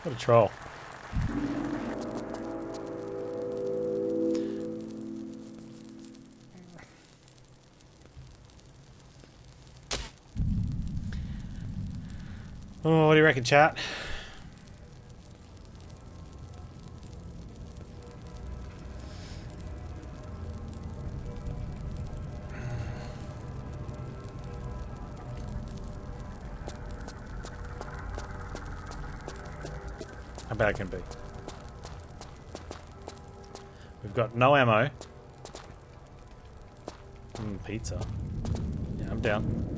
What a troll. Oh, what do you reckon, chat? How bad can it be? We've got no ammo. Pizza. Yeah, I'm down.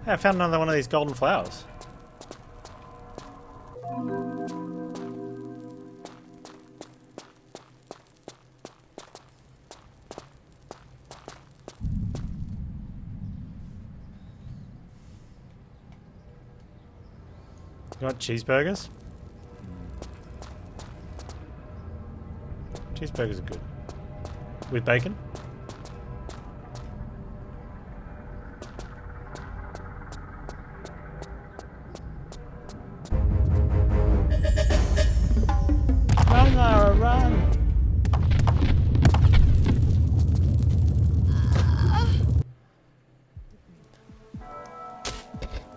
Hey, I found another one of these golden flowers. You want cheeseburgers? Cheeseburgers are good. With bacon? Run, Lara, run!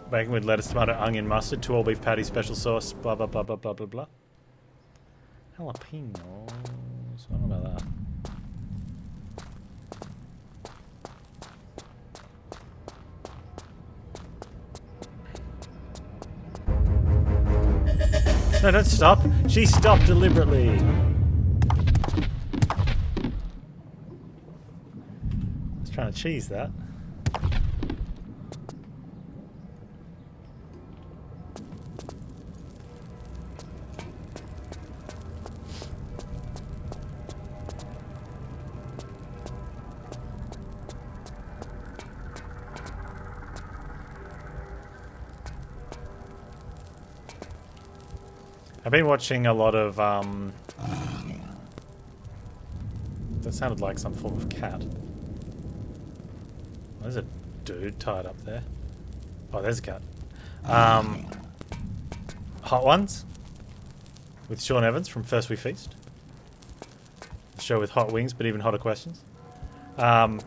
Bacon with lettuce, tomato, onion, mustard, 2 all-beef patties, special sauce, blah, blah, blah, blah, blah, blah, blah. Jalapenos. I don't know about that. No, don't stop. She stopped deliberately. I was trying to cheese that. I've been watching a lot of, that sounded like some form of cat. There's a dude tied up there. Oh, there's a cat. Hot Ones with Sean Evans from First We Feast. The show with hot wings, but even hotter questions. And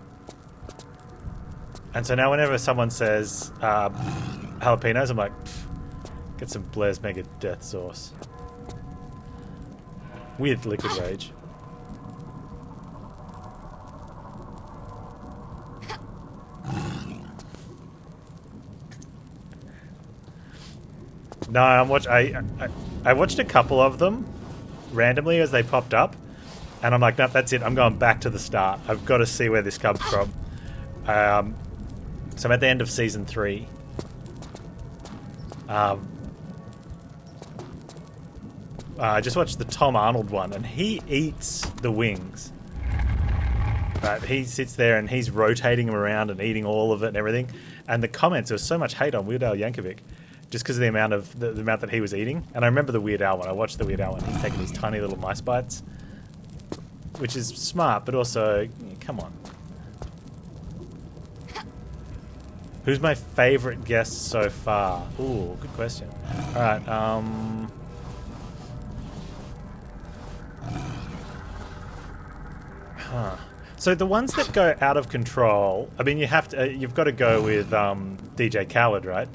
so now whenever someone says jalapenos, I'm like, get some Blair's Mega Death Sauce. With Liquid Rage. No, I watched a couple of them randomly as they popped up, and I'm like, no, that's it. I'm going back to the start. I've got to see where this comes from. So I'm at the end of season 3. I just watched the Tom Arnold one, and he eats the wings. Right, he sits there and he's rotating them around and eating all of it and everything. And the comments, there was so much hate on Weird Al Yankovic, just because of the amount that he was eating. And I remember the Weird Al one. I watched the Weird Al one. He's taking these tiny little mice bites, which is smart, but also, come on. Who's my favourite guest so far? Ooh, good question. All right. So the ones that go out of control, I mean, you've got to go with DJ Khaled, right?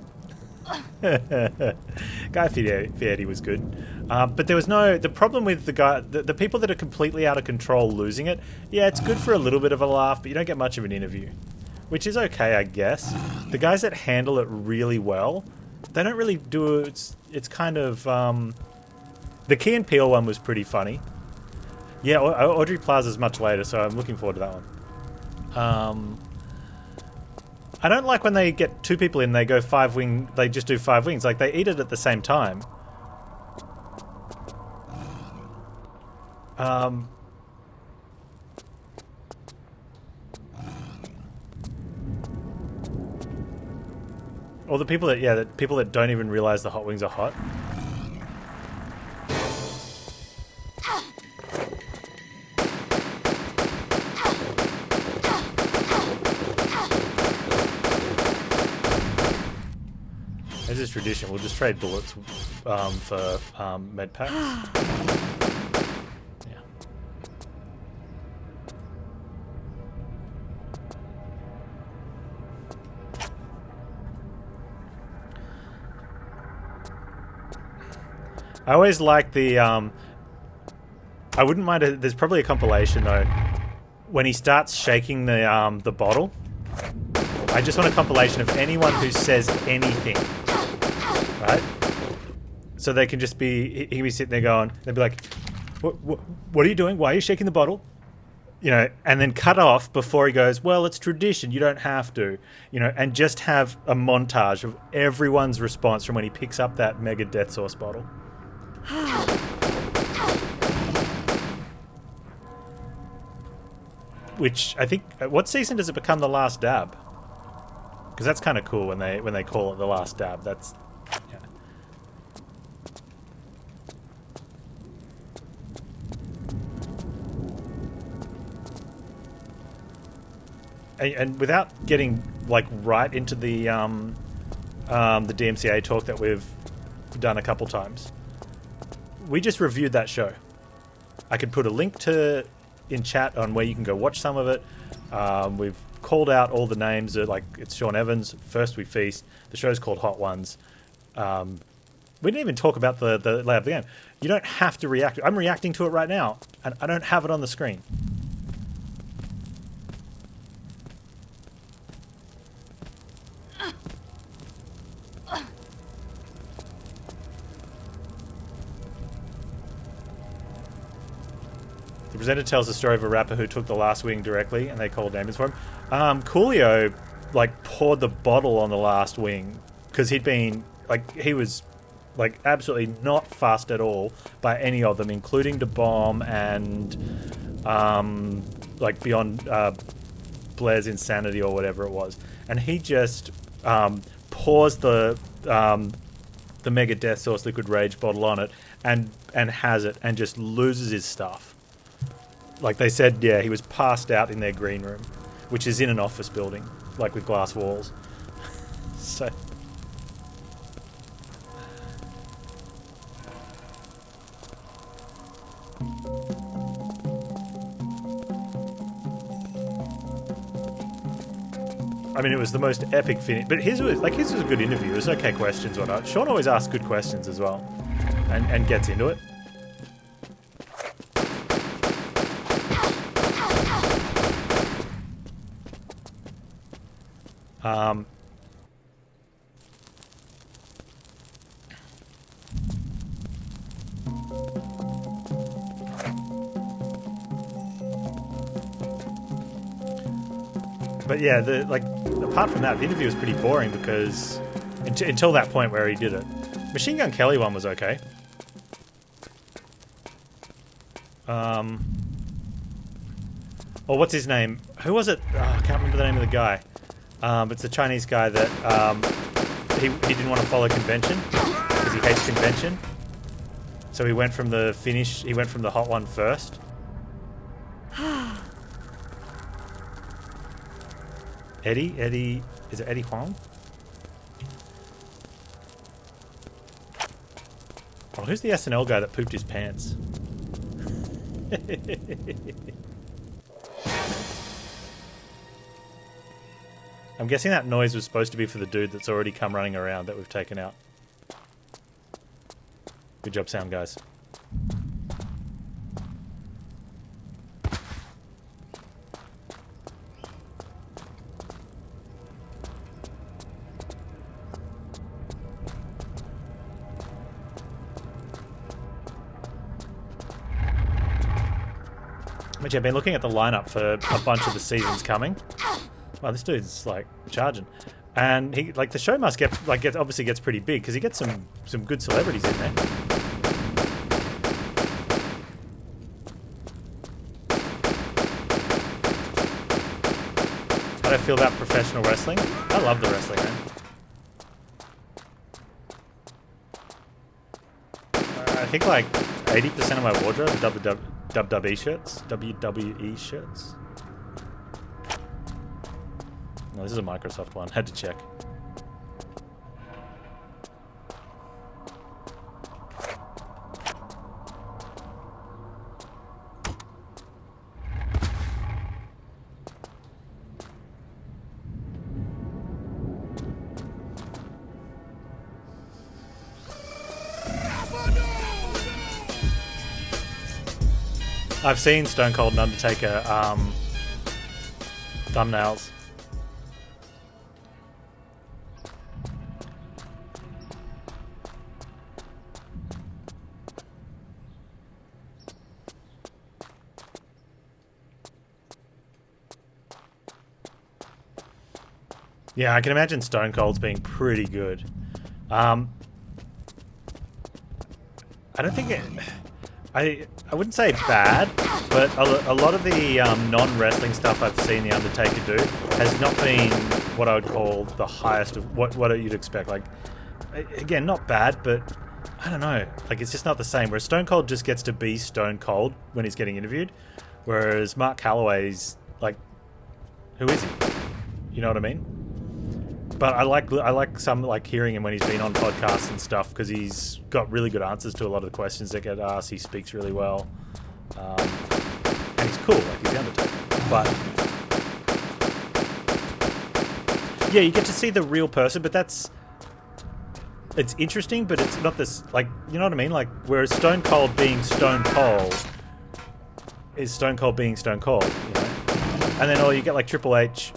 Guy Fieri was good, but there was the problem with the people that are completely out of control losing it. Yeah, it's good for a little bit of a laugh, but you don't get much of an interview, which is okay, I guess. The guys that handle it really well, they don't really do it. It's kind of the Key and Peele one was pretty funny. Yeah, Audrey Plaza's much later, so I'm looking forward to that one. I don't like when they get 2 people in, they go 5 wing, they just do 5 wings. Like, they eat it at the same time. Or the people that, yeah, the people that don't even realize the hot wings are hot. As is tradition, we'll just trade bullets for med packs. Yeah. I always like the. I wouldn't mind. There's probably a compilation though, when he starts shaking the bottle. I just want a compilation of anyone who says anything, right? So they can just be. He can be sitting there going. They'd be like, "What are you doing? Why are you shaking the bottle?" You know, and then cut off before he goes, "Well, it's tradition. You don't have to." You know, and just have a montage of everyone's response from when he picks up that mega death sauce bottle. Which I think, what season does it become the last dab? Because that's kind of cool when they call it the last dab. That's yeah. And without getting like right into the DMCA talk that we've done a couple times. We just reviewed that show. I could put a link to in chat on where you can go watch some of it. We've called out all the names. Like it's Sean Evans, First We Feast. The show's called Hot Ones. We didn't even talk about the layout of the game. You don't have to react. I'm reacting to it right now, and I don't have it on the screen. The presenter tells the story of a rapper who took the last wing directly, and they called names for him. Coolio, like, poured the bottle on the last wing because he'd been, like, he was, like, absolutely not fussed at all by any of them, including the bomb and, like, beyond Blair's insanity or whatever it was. And he just pours the Mega Death Sauce Liquid Rage bottle on it and has it and just loses his stuff. Like they said, yeah, he was passed out in their green room, which is in an office building, like with glass walls. So. I mean, it was the most epic finish, but his was a good interview. It was okay questions, whatnot. Sean always asks good questions as well, and gets into it. But yeah, apart from that, the interview was pretty boring because until that point where he did it. Machine Gun Kelly one was okay. Or what's his name? Who was it? Oh, I can't remember the name of the guy. It's the Chinese guy that he didn't want to follow convention because he hates convention. So he went from the finish. He went from the hot one first. Eddie, is it Eddie Huang? Oh, who's the SNL guy that pooped his pants? I'm guessing that noise was supposed to be for the dude that's already come running around that we've taken out. Good job, sound guys. Which I've been looking at the lineup for a bunch of the seasons coming. Wow, this dude's like charging, and he the show must obviously gets pretty big because he gets some good celebrities in there. How do I feel about professional wrestling? I love the wrestling, man. think like 80% of my wardrobe are WWE shirts. WWE shirts. No, this is a Microsoft one. Had to check. I've seen Stone Cold and Undertaker thumbnails. Yeah, I can imagine Stone Cold's being pretty good. I don't think it... I wouldn't say bad, but a lot of the non-wrestling stuff I've seen The Undertaker do has not been what I would call the highest of what you'd expect. Like, again, not bad, but I don't know. Like, it's just not the same. Whereas Stone Cold just gets to be Stone Cold when he's getting interviewed, whereas Mark Calloway's like, who is he? You know what I mean? But I like some like hearing him when he's been on podcasts and stuff because he's got really good answers to a lot of the questions that get asked. He speaks really well, and he's cool. Like he's the Undertaker. But yeah, you get to see the real person. But it's interesting, but it's not this like you know what I mean. Like whereas Stone Cold being Stone Cold is Stone Cold being Stone Cold, you know. And then you get like Triple H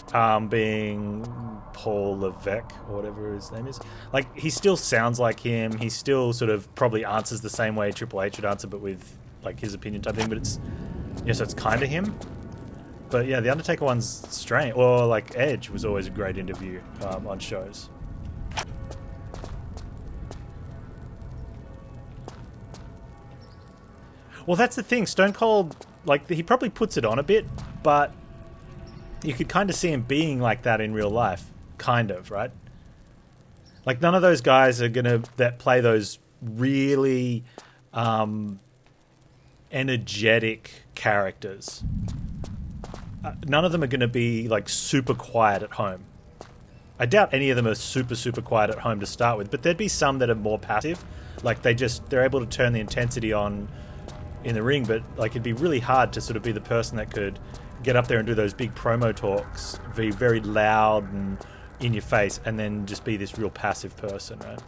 being Paul Levesque or whatever his name is. Like he still sounds like him. He still sort of probably answers the same way Triple H would answer, but with like his opinion type thing. But it's so it's kind of him. But yeah, the Undertaker one's strange. Or like Edge was always a great interview on shows. Well, that's the thing. Stone Cold, like he probably puts it on a bit, but you could kind of see him being like that in real life. Kind of, right? Like none of those guys are that play those really energetic characters. None of them are gonna be like super quiet at home. I doubt any of them are super quiet at home to start with, but there'd be some that are more passive. Like they're able to turn the intensity on in the ring, but like it'd be really hard to sort of be the person that could get up there and do those big promo talks, be very loud and in your face, and then just be this real passive person, right?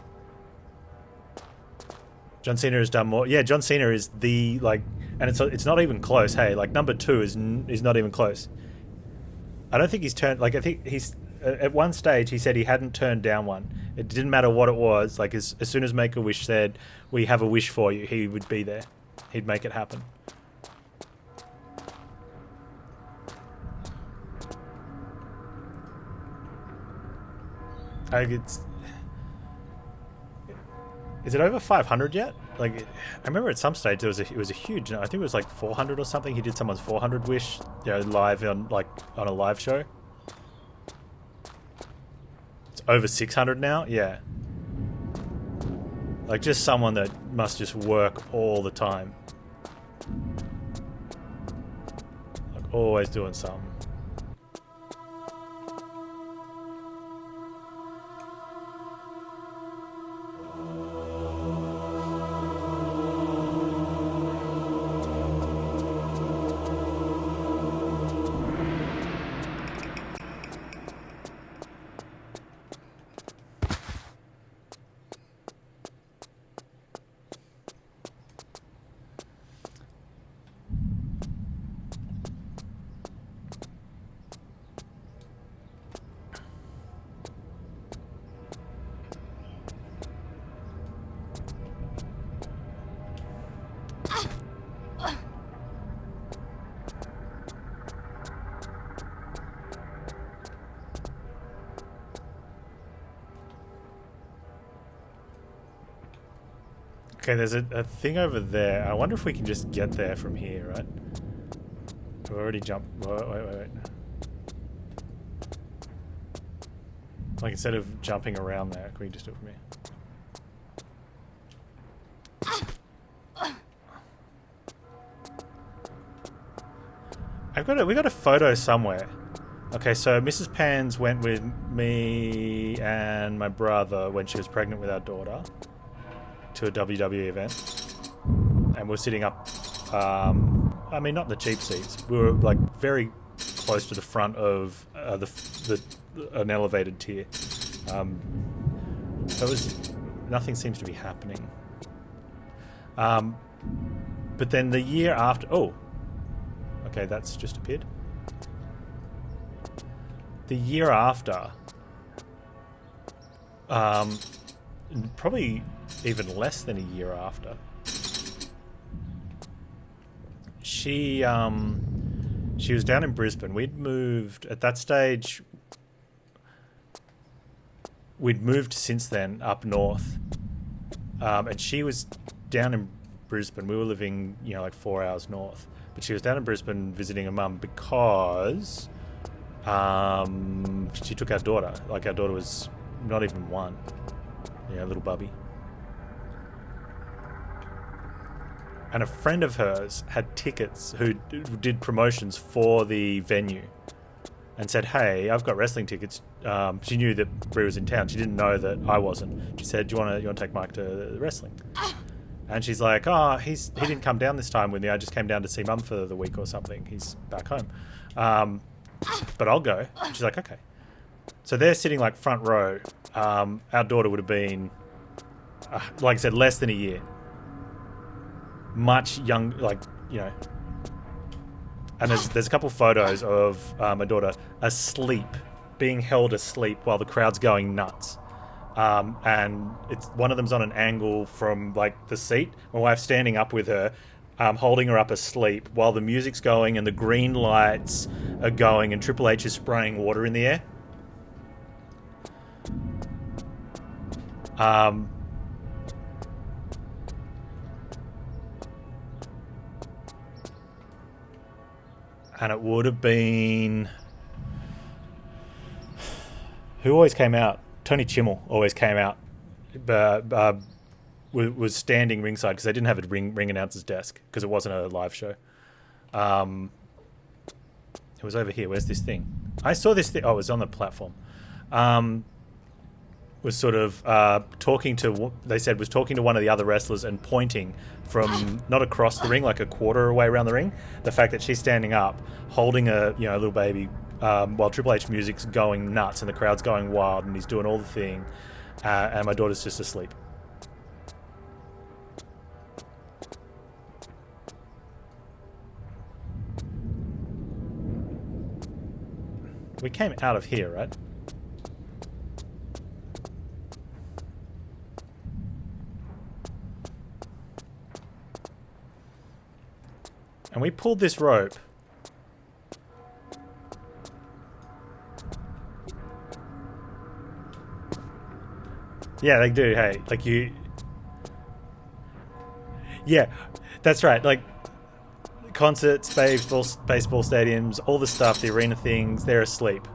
John Cena has done more. Yeah, John Cena is the like, and it's not even close. Hey, like number 2 is not even close. I don't think he's turned. Like I think he's at one stage he said he hadn't turned down one. It didn't matter what it was. Like as soon as Make a Wish said, "We have a wish for you," he would be there. He'd make it happen. Is it over 500 yet? Like, I remember at some stage it was a huge. I think it was like 400 or something. He did someone's 400 wish, live on a live show. It's over 600 now. Yeah, like just someone that must just work all the time, like always doing something. Okay, there's a thing over there. I wonder if we can just get there from here, right? We've already jumped. Wait. Like, instead of jumping around there, can we just do it from here? We got a photo somewhere. Okay, so Mrs. Panz went with me and my brother when she was pregnant with our daughter to a WWE event, and we're sitting up. I mean, not in the cheap seats. We were like very close to the front of an elevated tier. There was nothing seems to be happening. But then the year after, okay, that's just appeared. The year after, probably even less than a year after, she was down in Brisbane. We'd moved at that stage. We'd moved since then up north, and she was down in Brisbane. We were living, like 4 hours north, but she was down in Brisbane visiting her mum because she took our daughter. Like, our daughter was not even one, little bubby. And a friend of hers had tickets who did promotions for the venue and said, hey, I've got wrestling tickets. She knew that Brie was in town. She didn't know that I wasn't. She said, do you want to take Mike to the wrestling? And she's like, he didn't come down this time with me. I just came down to see Mum for the week or something. He's back home. But I'll go. And she's like, okay. So they're sitting like front row. Our daughter would have been, like I said, less than a year. Much young, and there's a couple photos of my daughter asleep, being held asleep while the crowd's going nuts. And it's one of them's on an angle from like the seat. My wife's standing up with her, holding her up asleep while the music's going and the green lights are going and Triple H is spraying water in the air. And it would have been... Who always came out? Tony Chimmel always came out. Was standing ringside because they didn't have a ring announcer's desk because it wasn't a live show. It was over here. Where's this thing? I saw this thing. Oh, it was on the platform. Was sort of talking to... They said was talking to one of the other wrestlers and pointing from not across the ring, like a quarter away around the ring. The fact that she's standing up, holding a little baby, while Triple H music's going nuts and the crowd's going wild and he's doing all the thing, and my daughter's just asleep. We came out of here, right? And we pulled this rope. Yeah, they do, hey. Like, you... Yeah, that's right. Like, concerts, baseball stadiums, all the stuff, the arena things, they're asleep.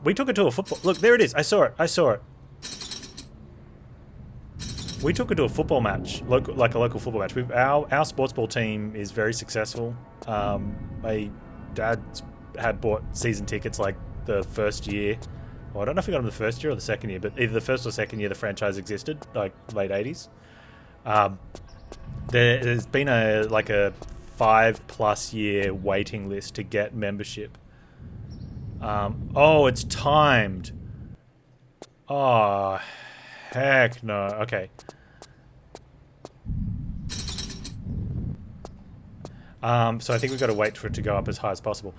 We took it to a football... Look, there it is. I saw it. We took it to a football match, like a local football match. Our sports ball team is very successful. My dad had bought season tickets like the first year. Well, I don't know if he got them the first year or the second year, but either the first or second year the franchise existed, like late 80s. There's been a 5+ year waiting list to get membership. Oh, it's timed. Oh, heck no. Okay. So I think we've got to wait for it to go up as high as possible.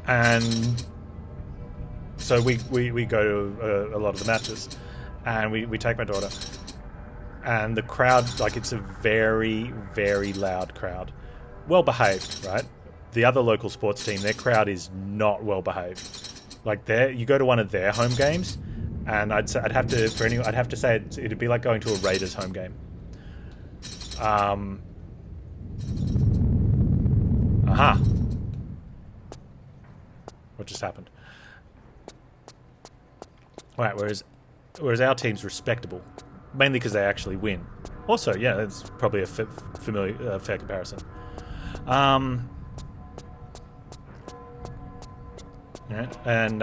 And so we go to a lot of the matches, and we take my daughter, and the crowd, like, it's a very, very loud crowd. Well behaved, right? The other local sports team, their crowd is not well behaved. Like, you go to one of their home games, and I'd have to say it'd be like going to a Raiders home game. What just happened? Right, whereas our team's respectable, mainly because they actually win. Also, yeah, that's probably a fair comparison. Yeah, and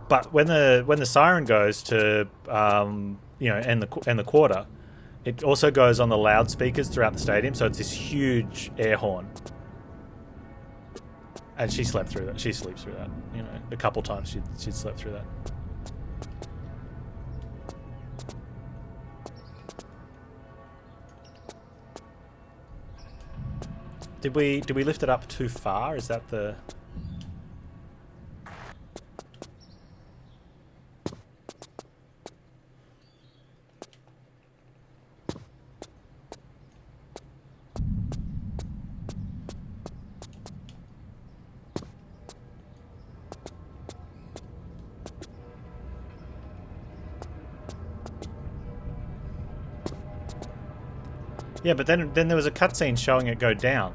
but when the siren goes to end the quarter, it also goes on the loudspeakers throughout the stadium, so it's this huge air horn. And she slept through that. She sleeps through that. You know, a couple times she'd slept through that. Did we lift it up too far? Is that the... Yeah, but then there was a cutscene showing it go down.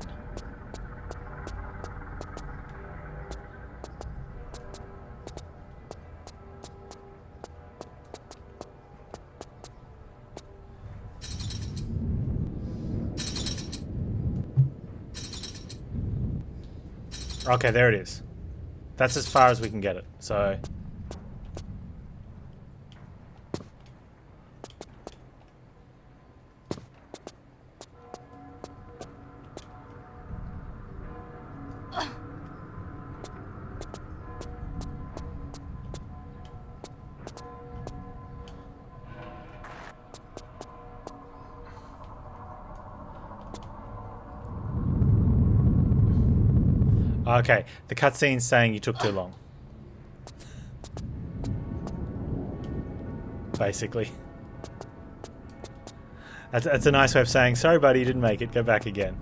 Okay, there it is. That's as far as we can get it. So... Okay, the cutscene's saying you took too long. Basically. That's a nice way of saying, sorry buddy, you didn't make it, go back again.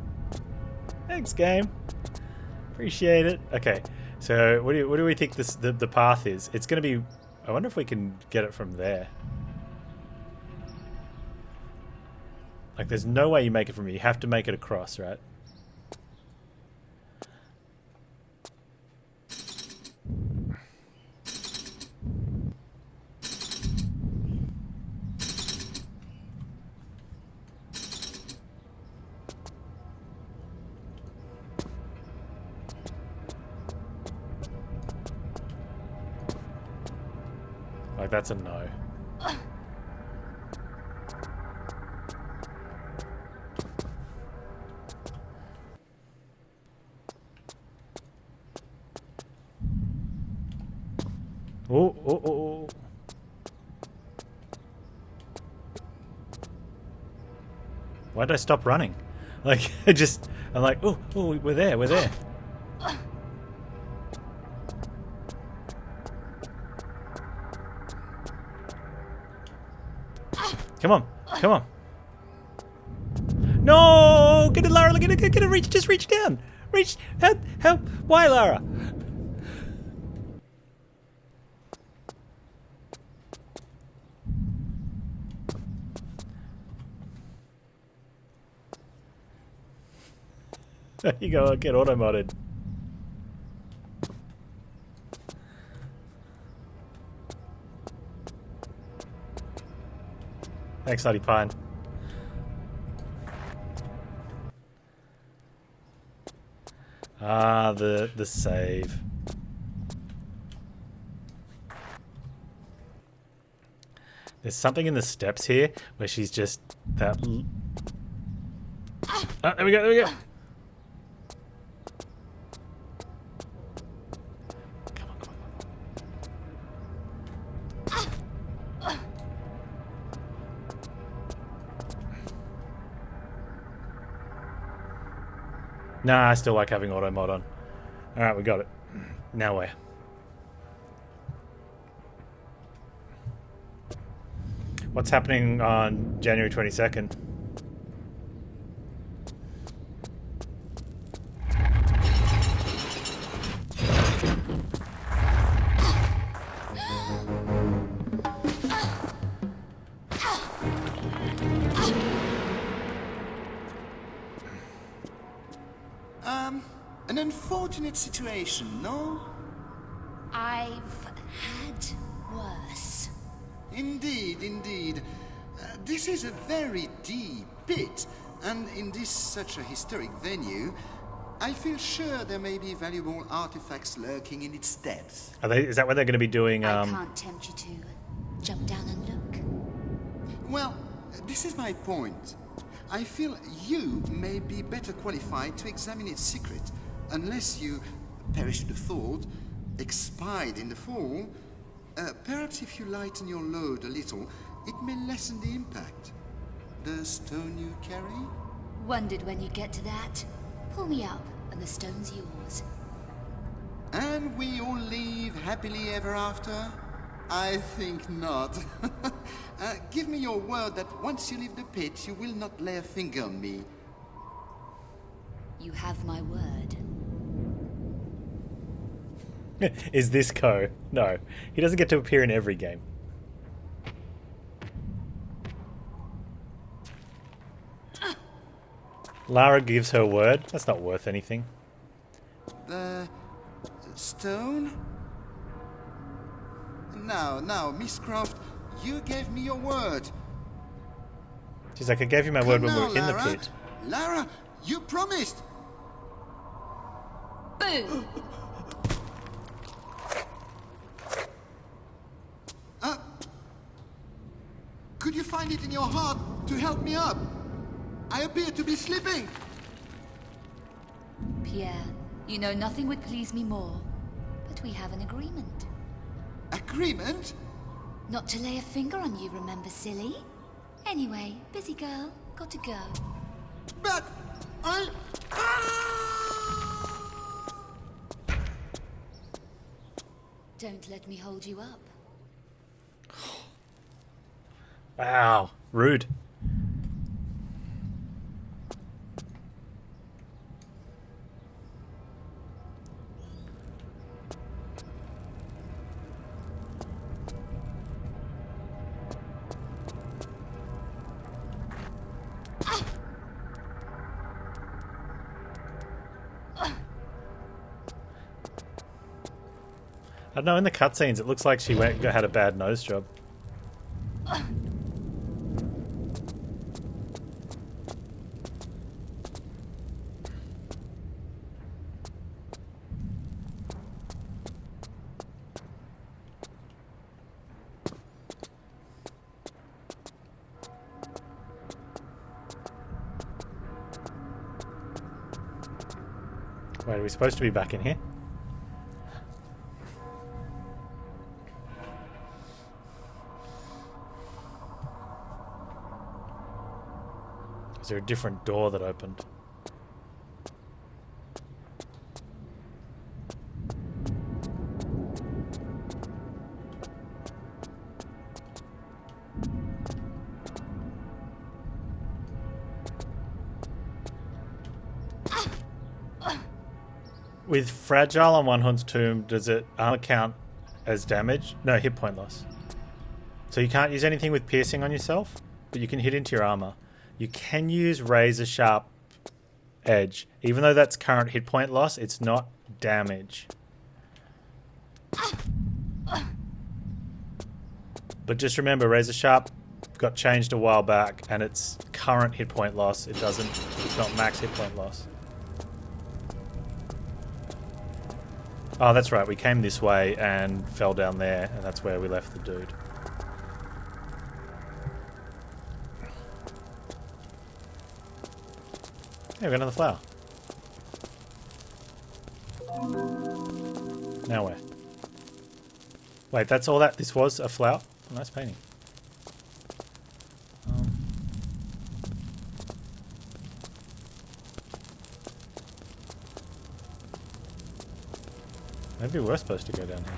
Thanks, game. Appreciate it. Okay, so what do we think the path is? It's going to be... I wonder if we can get it from there. Like, there's no way you make it from here. You have to make it across, right? Like, that's a no. Oh. Why did I stop running? Like, I'm like, oh, we're there. Come on. No! Get it, Lara! Get it! Just reach down! Help! Why, Lara? There you go, get auto-modded. Thanks, Nutty Pine. Ah, the save. There's something in the steps here where she's just that... Oh, there we go. Nah, I still like having auto mod on. Alright, we got it. Now where? What's happening on January 22nd? An unfortunate situation, no? I've had worse. Indeed, indeed. This is a very deep pit, and in this such a historic venue, I feel sure there may be valuable artifacts lurking in its depths. Is that what they're going to be doing? I can't tempt you to jump down and look. Well, this is my point. I feel you may be better qualified to examine its secret, unless you, perish the thought, expired in the fall. Perhaps if you lighten your load a little, it may lessen the impact. The stone you carry? Wondered when you'd get to that. Pull me up, and the stone's yours. And we all live happily ever after? I think not. Give me your word that once you leave the pit, you will not lay a finger on me. You have my word. Is this Ko? No. He doesn't get to appear in every game. Lara gives her word. That's not worth anything. The stone? Now, Miss Croft, you gave me your word. She's like, I gave you my word when we Now, were in the Lara. pit. Lara, you promised. Boom! Could you find it in your heart to help me up? I appear to be slipping. Pierre, you know nothing would please me more. But we have an agreement. Agreement? Not to lay a finger on you, remember, silly? Anyway, busy girl, got to go. But I... Don't let me hold you up. Wow. Rude. I don't know, in the cutscenes it looks like she had a bad nose job. Wait, are we supposed to be back in here? Is there a different door that opened? With fragile on one Hun's tomb, does it count as damage? No, hit point loss. So you can't use anything with piercing on yourself, but you can hit into your armor. You can use razor sharp edge. Even though that's current hit point loss, it's not damage. But just remember, razor sharp got changed a while back, and it's current hit point loss. It's not max hit point loss. Oh, that's right. We came this way and fell down there, and that's where we left the dude. Yeah, we got another flower. Now where? Wait, that's all that this was? A flower? Nice painting. Maybe we're supposed to go down here.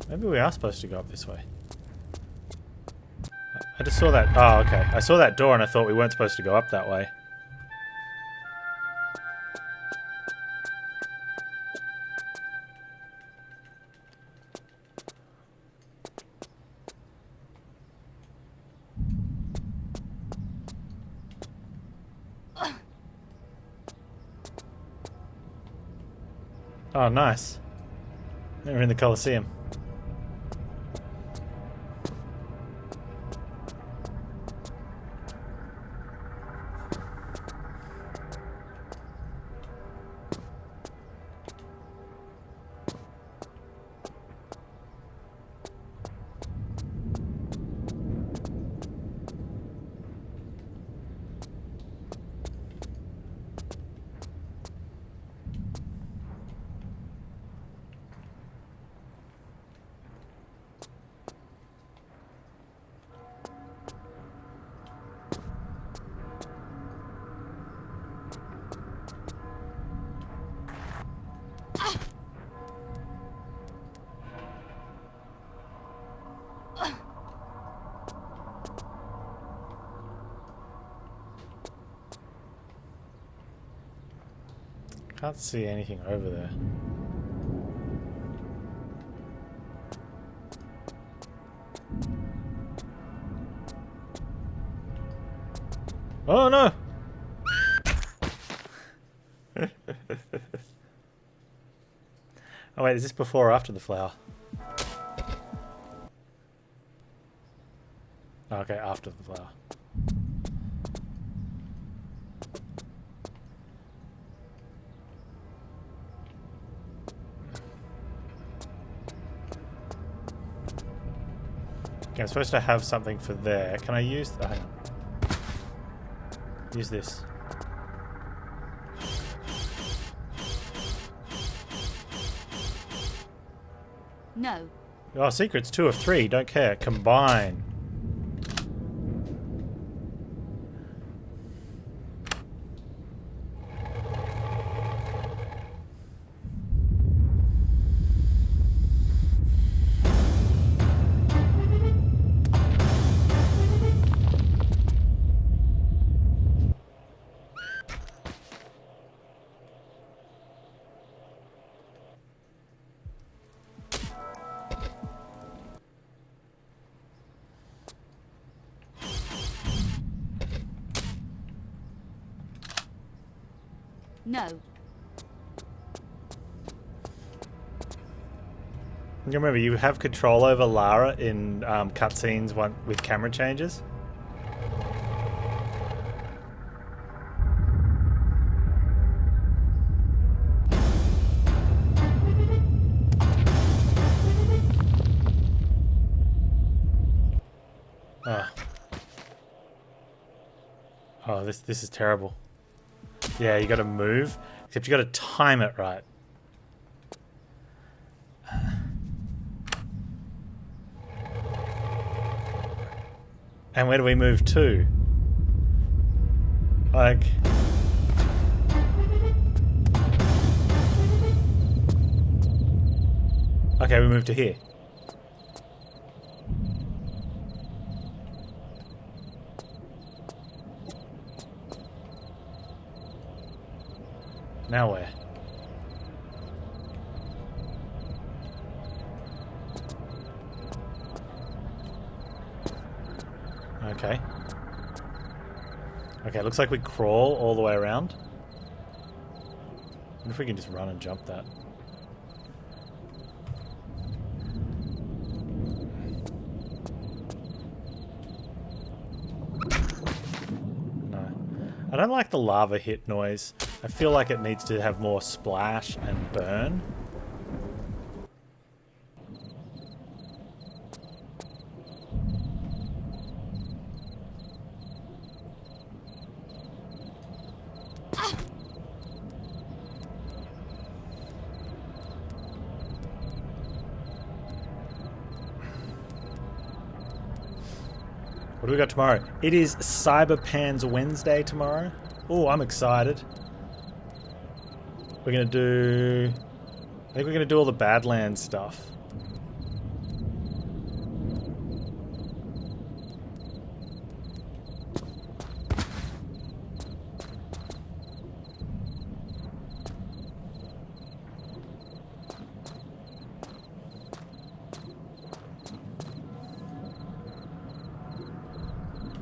Maybe we are supposed to go up this way. I just saw that. Oh, okay. I saw that door and I thought we weren't supposed to go up that way. Oh, nice. We're in the Colosseum. Can't see anything over there. Oh no! Oh wait, is this before or after the flower? Oh, okay, after the flower. Okay, I'm supposed to have something for there. Can I use... Oh, hang on. Use this. No. Oh, secrets 2 of 3. Don't care. Combine. No. You remember, you have control over Lara in cutscenes with camera changes. Oh, this is terrible. Yeah, you got to move, except you got to time it right. And where do we move to? Like... Okay, we move to here. Now where? Okay. Okay, looks like we crawl all the way around. Wonder if we can just run and jump that. No. I don't like the lava hit noise. I feel like it needs to have more splash and burn. What do we got tomorrow? It is Cyber Panz Wednesday tomorrow. Oh, I'm excited. We're gonna do... I think we're gonna do all the Badlands stuff.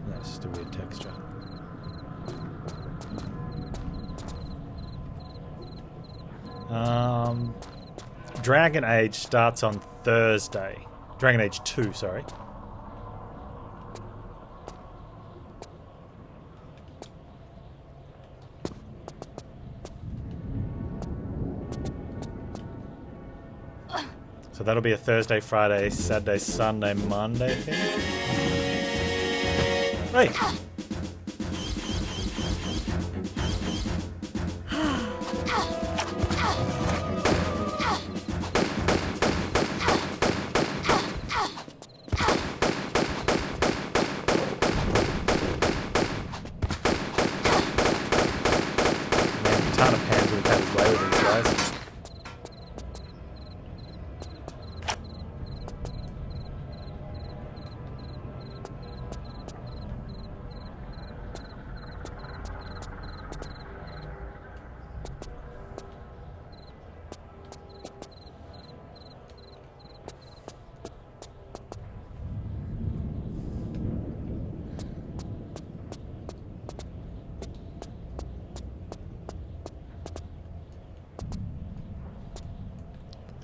That's just a weird texture. Dragon Age starts on Thursday. Dragon Age 2, sorry. So that'll be a Thursday, Friday, Saturday, Sunday, Monday thing. Hey! Ton of Panz would have had his way with these guys.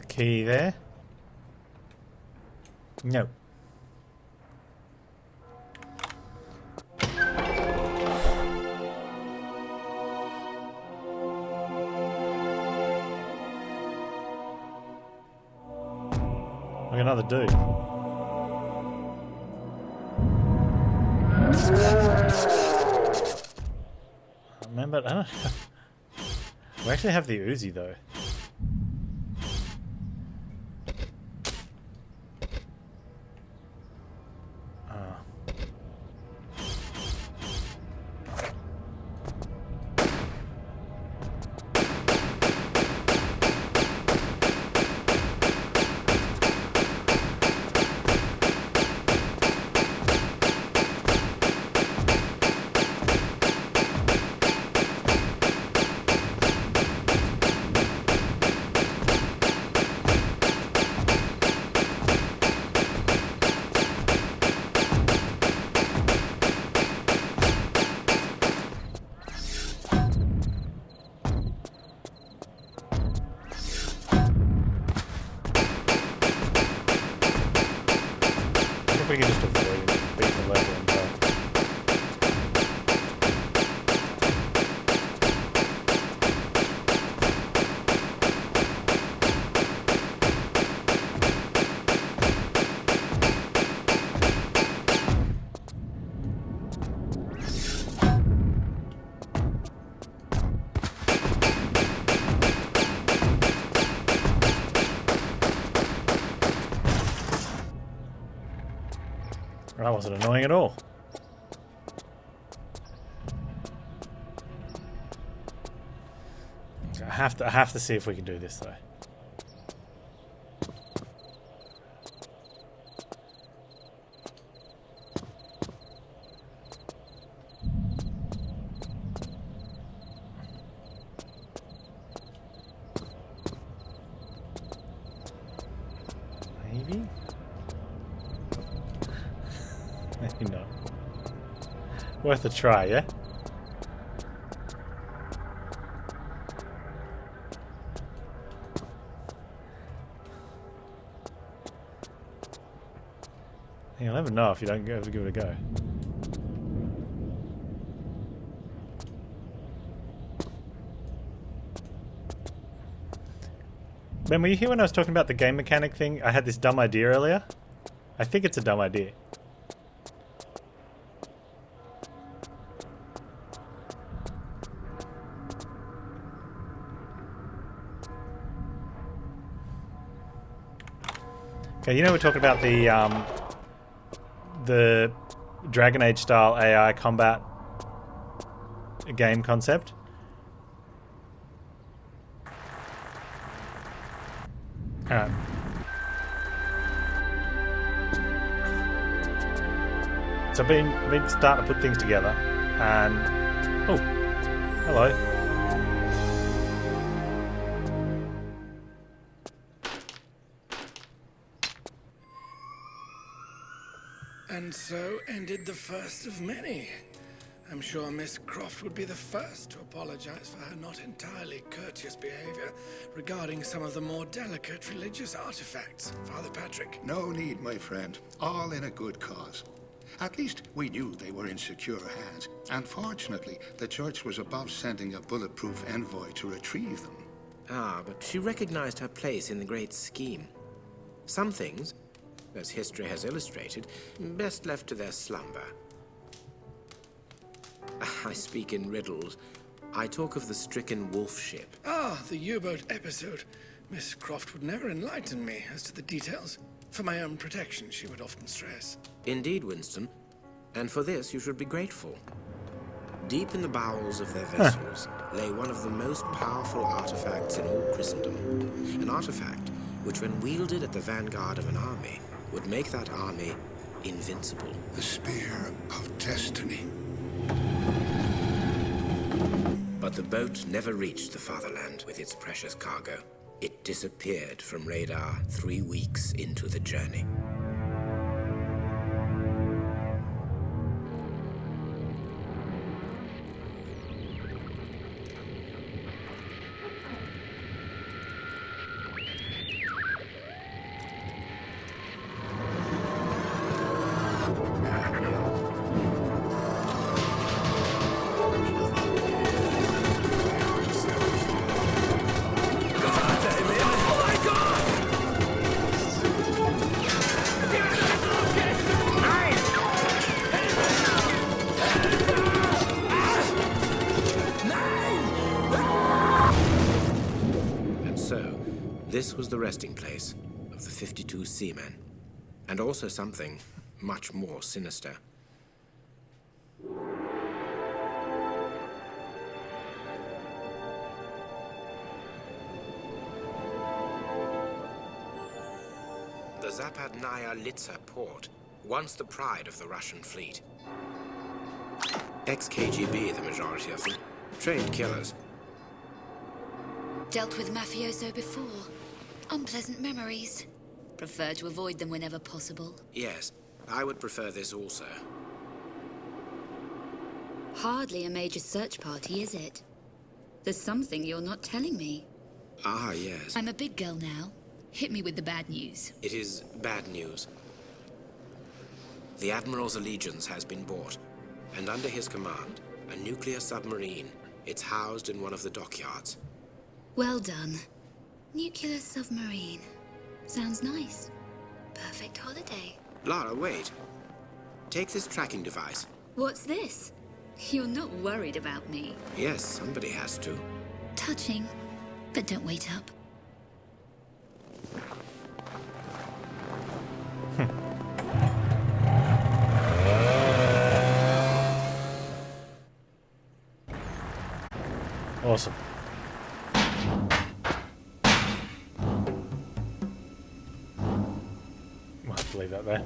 Key there? No. Like another dude. Remember, I don't we actually have the Uzi though. We can just avoid it, beat the level and go. That wasn't annoying at all. I have to see if we can do this though. Maybe? Maybe not. Worth a try, yeah? You'll never know if you don't ever give it a go. Ben, were you here when I was talking about the game mechanic thing? I had this dumb idea earlier. I think it's a dumb idea. Okay, you know we're talking about the Dragon Age style AI combat game concept. Alright. So I've been starting to put things together and oh, hello. And so ended the first of many. I'm sure Miss Croft would be the first to apologize for her not entirely courteous behavior regarding some of the more delicate religious artifacts, Father Patrick. No need, my friend. All in a good cause. At least we knew they were in secure hands. Unfortunately, the church was above sending a bulletproof envoy to retrieve them. Ah, but she recognized her place in the great scheme. Some things, as history has illustrated, best left to their slumber. I speak in riddles. I talk of the stricken wolf ship. Ah, the U-boat episode. Miss Croft would never enlighten me as to the details. For my own protection, she would often stress. Indeed, Winston. And for this you should be grateful. Deep in the bowels of their vessels lay one of the most powerful artifacts in all Christendom. An artifact which, when wielded at the vanguard of an army, would make that army invincible. The Spear of Destiny. But the boat never reached the fatherland with its precious cargo. It disappeared from radar 3 weeks into the journey. This was the resting place of the 52 seamen, and also something much more sinister. The Zapadnaya Litsa port, once the pride of the Russian fleet. Ex-KGB, the majority of them. Trained killers. Dealt with mafioso before. Unpleasant memories. Prefer to avoid them whenever possible. Yes, I would prefer this also. Hardly a major search party, is it? There's something you're not telling me. Ah, yes. I'm a big girl now. Hit me with the bad news. It is bad news. The Admiral's allegiance has been bought, and under his command, a nuclear submarine. It's housed in one of the dockyards. Well done. Nuclear submarine. Sounds nice. Perfect holiday. Lara, wait. Take this tracking device. What's this? You're not worried about me. Yes, somebody has to. Touching. But don't wait up. Awesome. Might have to leave that there.